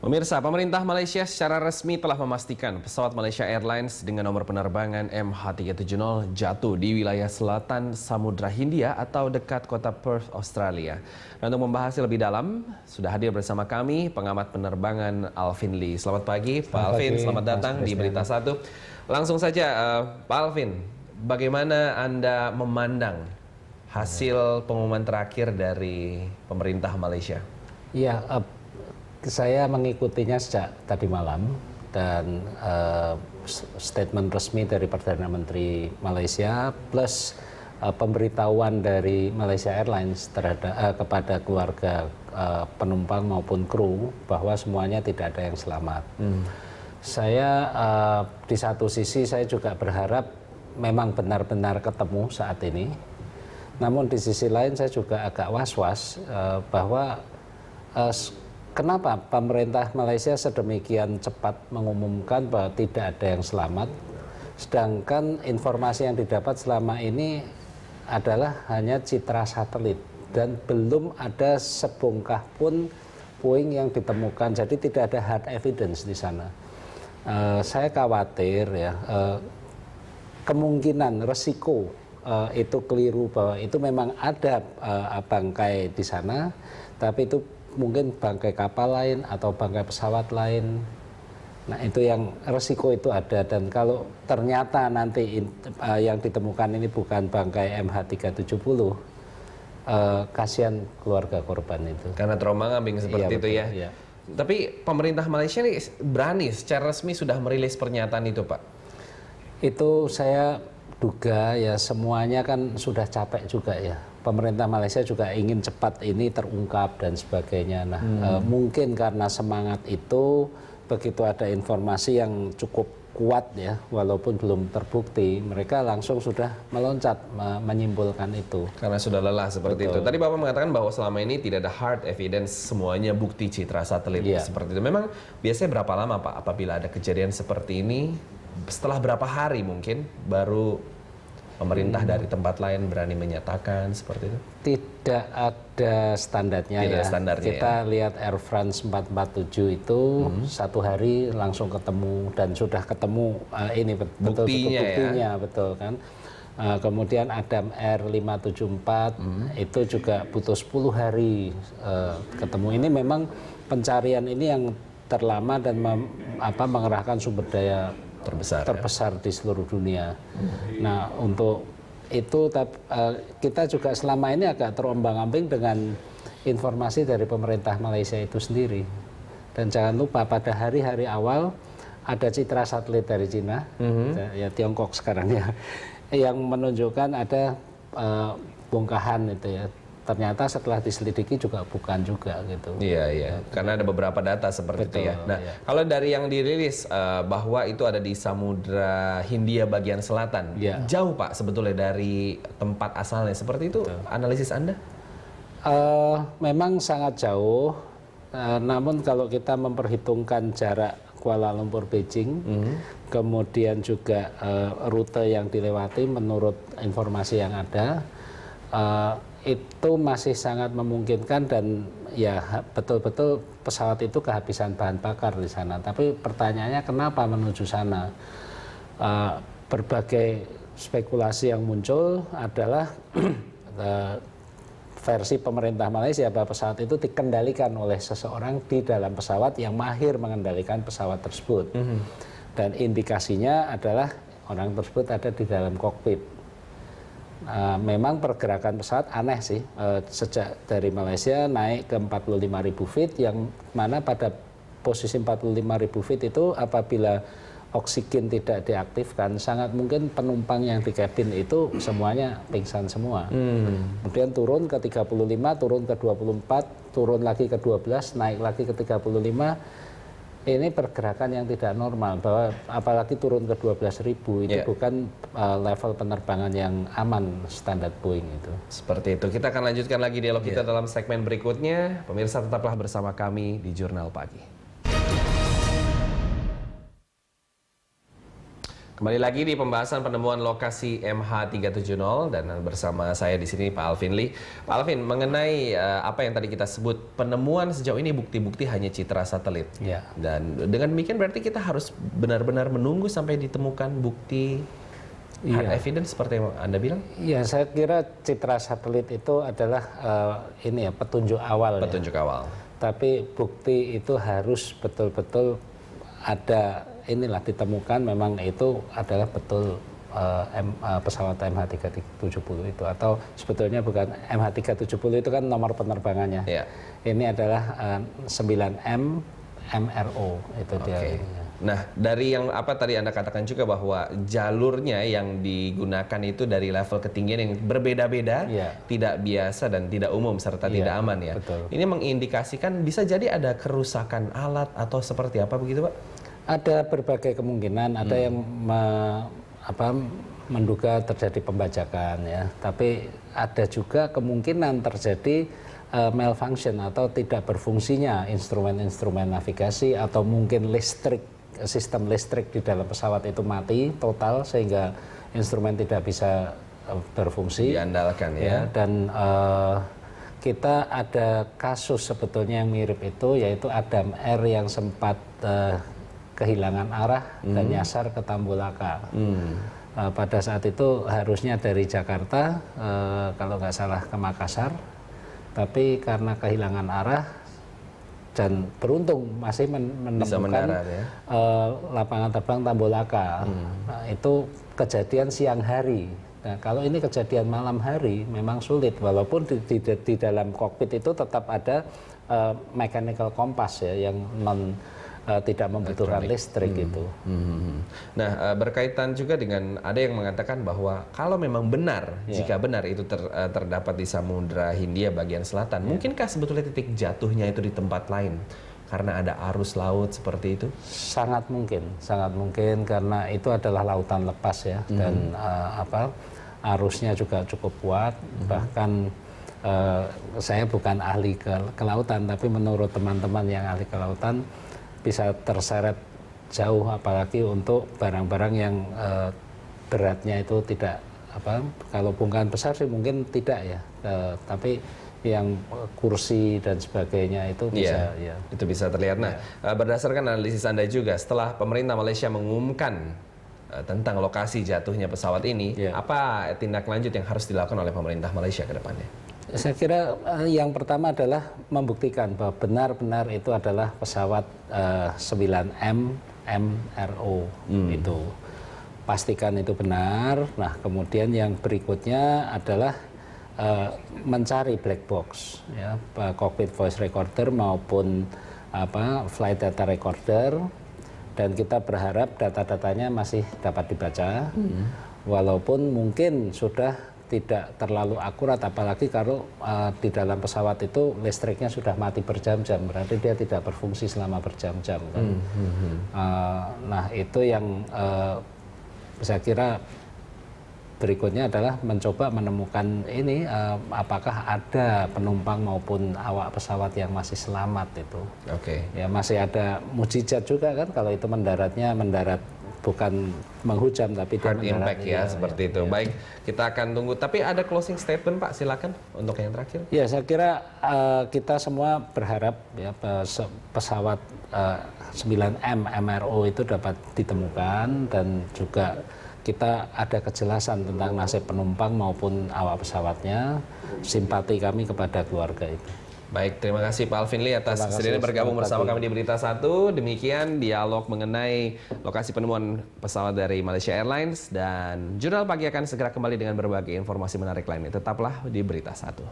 Pemirsa, pemerintah Malaysia secara resmi telah memastikan pesawat Malaysia Airlines dengan nomor penerbangan MH370 jatuh di wilayah selatan Samudra Hindia atau dekat kota Perth, Australia. Dan untuk membahasnya lebih dalam, sudah hadir bersama kami pengamat penerbangan Alvin Lee. Selamat pagi, Pak Alvin. Selamat datang di Berita Satu. Langsung saja, Pak Alvin, bagaimana Anda memandang hasil pengumuman terakhir dari pemerintah Malaysia? Iya, saya mengikutinya sejak tadi malam dan statement resmi dari Perdana Menteri Malaysia plus pemberitahuan dari Malaysia Airlines terhadap kepada keluarga penumpang maupun kru bahwa semuanya tidak ada yang selamat. Saya di satu sisi saya juga berharap memang benar-benar ketemu saat ini. Namun di sisi lain saya juga agak was-was bahwa kenapa pemerintah Malaysia sedemikian cepat mengumumkan bahwa tidak ada yang selamat, sedangkan informasi yang didapat selama ini adalah hanya citra satelit dan belum ada sebongkah pun puing yang ditemukan, jadi tidak ada hard evidence di sana. Saya khawatir ya, kemungkinan resiko itu keliru bahwa itu memang ada bangkai di sana, tapi itu mungkin bangkai kapal lain atau bangkai pesawat lain. Nah itu yang resiko itu ada, dan kalau ternyata nanti yang ditemukan ini bukan bangkai MH370, kasihan keluarga korban itu. Karena terombang-ambing seperti itu ya. Iya. Tapi pemerintah Malaysia ini berani secara resmi sudah merilis pernyataan itu, Pak? Itu saya duga ya, semuanya kan sudah capek juga ya. Pemerintah Malaysia juga ingin cepat ini terungkap dan sebagainya. Nah, mungkin karena semangat itu, begitu ada informasi yang cukup kuat ya, walaupun belum terbukti, mereka langsung sudah meloncat menyimpulkan itu. Karena sudah lelah seperti itu. Tadi Bapak mengatakan bahwa selama ini tidak ada hard evidence, semuanya bukti citra satelit seperti itu. Memang biasanya berapa lama, Pak, apabila ada kejadian seperti ini? Setelah berapa hari mungkin baru pemerintah dari tempat lain berani menyatakan seperti itu? Tidak ada standarnya. Tidak ya. Standarnya, kita lihat Air France 447 itu satu hari langsung ketemu, dan sudah ketemu ini betul buktinya, betul kan. Kemudian Adam Air 574 itu juga butuh 10 hari ketemu. Ini memang pencarian ini yang terlama dan mengerahkan sumber daya terbesar di seluruh dunia. Nah, untuk itu kita juga selama ini agak terombang-ambing dengan informasi dari pemerintah Malaysia itu sendiri. Dan jangan lupa pada hari-hari awal ada citra satelit dari Cina, ya Tiongkok sekarang ya, yang menunjukkan ada bongkahan itu ya. Ternyata setelah diselidiki juga bukan juga gitu. Iya. Karena ada beberapa data seperti itu ya. Nah, kalau dari yang dirilis bahwa itu ada di Samudra Hindia bagian selatan, jauh Pak sebetulnya dari tempat asalnya. Seperti itu analisis Anda? Memang sangat jauh. Namun kalau kita memperhitungkan jarak Kuala Lumpur Beijing, kemudian juga rute yang dilewati menurut informasi yang ada, itu masih sangat memungkinkan, dan ya betul-betul pesawat itu kehabisan bahan bakar di sana. Tapi pertanyaannya kenapa menuju sana? Berbagai spekulasi yang muncul adalah versi pemerintah Malaysia bahwa pesawat itu dikendalikan oleh seseorang di dalam pesawat yang mahir mengendalikan pesawat tersebut. Dan indikasinya adalah orang tersebut ada di dalam kokpit. Memang pergerakan pesawat aneh sih, sejak dari Malaysia naik ke 45.000 feet, yang mana pada posisi 45.000 feet itu apabila oksigen tidak diaktifkan, sangat mungkin penumpang yang di kabin itu semuanya pingsan semua. Kemudian turun ke 35, turun ke 24, turun lagi ke 12, naik lagi ke 35. Ini pergerakan yang tidak normal, bahwa apalagi turun ke 12.000 itu bukan level penerbangan yang aman standar Boeing itu. Seperti itu. Kita akan lanjutkan lagi dialog kita dalam segmen berikutnya. Pemirsa, tetaplah bersama kami di Jurnal Pagi. Kembali lagi di pembahasan penemuan lokasi MH370 dan bersama saya di sini Pak Alvin Lee. Pak Alvin, mengenai apa yang tadi kita sebut, penemuan sejauh ini bukti-bukti hanya citra satelit. Ya. Dan dengan demikian berarti kita harus benar-benar menunggu sampai ditemukan bukti hard evidence seperti yang Anda bilang? Ya, saya kira citra satelit itu adalah petunjuk awal. Petunjuk awal. Tapi bukti itu harus betul-betul ada ditemukan memang itu adalah betul pesawat MH370 itu, atau sebetulnya bukan MH370 itu kan nomor penerbangannya. Ya. Ini adalah 9M MRO itu dia. Nah, dari yang apa tadi Anda katakan juga bahwa jalurnya yang digunakan itu dari level ketinggian yang berbeda-beda, tidak biasa dan tidak umum serta tidak aman ya. Betul. Ini mengindikasikan bisa jadi ada kerusakan alat atau seperti apa begitu, Pak? Ada berbagai kemungkinan, ada yang menduga terjadi pembajakan ya, tapi ada juga kemungkinan terjadi malfunction atau tidak berfungsinya instrumen-instrumen navigasi, atau mungkin sistem listrik di dalam pesawat itu mati total sehingga instrumen tidak bisa berfungsi. Diandalkan ya. Dan kita ada kasus sebetulnya yang mirip itu, yaitu Adam Air yang sempat kehilangan arah dan nyasar ke Tambulaka. Pada saat itu harusnya dari Jakarta, kalau nggak salah ke Makassar, tapi karena kehilangan arah dan beruntung masih menemukan lapangan terbang Tambulaka. Nah, itu kejadian siang hari. Nah, kalau ini kejadian malam hari memang sulit, walaupun di dalam kokpit itu tetap ada mechanical compass ya yang tidak membutuhkan listrik itu. Nah, berkaitan juga dengan ada yang mengatakan bahwa kalau memang benar, jika benar itu terdapat di Samudra Hindia bagian selatan, mungkinkah sebetulnya titik jatuhnya itu di tempat lain karena ada arus laut seperti itu? Sangat mungkin karena itu adalah lautan lepas ya, dan arusnya juga cukup kuat. Bahkan saya bukan ahli kelautan, tapi menurut teman-teman yang ahli kelautan bisa terseret jauh, apalagi untuk barang-barang yang beratnya itu tidak kalau bongkahan besar sih mungkin tidak ya, tapi yang kursi dan sebagainya itu bisa itu bisa terlihat. Nah, berdasarkan analisis Anda juga, setelah pemerintah Malaysia mengumumkan tentang lokasi jatuhnya pesawat ini, apa tindak lanjut yang harus dilakukan oleh pemerintah Malaysia ke depannya? Saya kira yang pertama adalah membuktikan bahwa benar-benar itu adalah pesawat 9M MRO itu. Pastikan itu benar. Nah, kemudian yang berikutnya adalah mencari black box ya, cockpit voice recorder maupun flight data recorder, dan kita berharap data-datanya masih dapat dibaca. Walaupun mungkin sudah tidak terlalu akurat, apalagi kalau di dalam pesawat itu listriknya sudah mati berjam-jam, berarti dia tidak berfungsi selama berjam-jam kan. Nah, itu yang saya kira berikutnya adalah mencoba menemukan ini apakah ada penumpang maupun awak pesawat yang masih selamat itu. Ya, masih ada mukjizat juga kan kalau itu mendarat bukan menghujam tapi hard impact seperti itu. Baik, kita akan tunggu. Tapi ada closing statement Pak, silakan untuk yang terakhir. Ya, saya kira kita semua berharap ya pesawat 9M MRO itu dapat ditemukan, dan juga kita ada kejelasan tentang nasib penumpang maupun awak pesawatnya. Simpati kami kepada keluarga itu. Baik, terima kasih Pak Alvin Lee atas kesediaan bergabung bersama kami di Berita 1. Demikian dialog mengenai lokasi penemuan pesawat dari Malaysia Airlines, dan Jurnal Pagi akan segera kembali dengan berbagai informasi menarik lainnya. Tetaplah di Berita 1.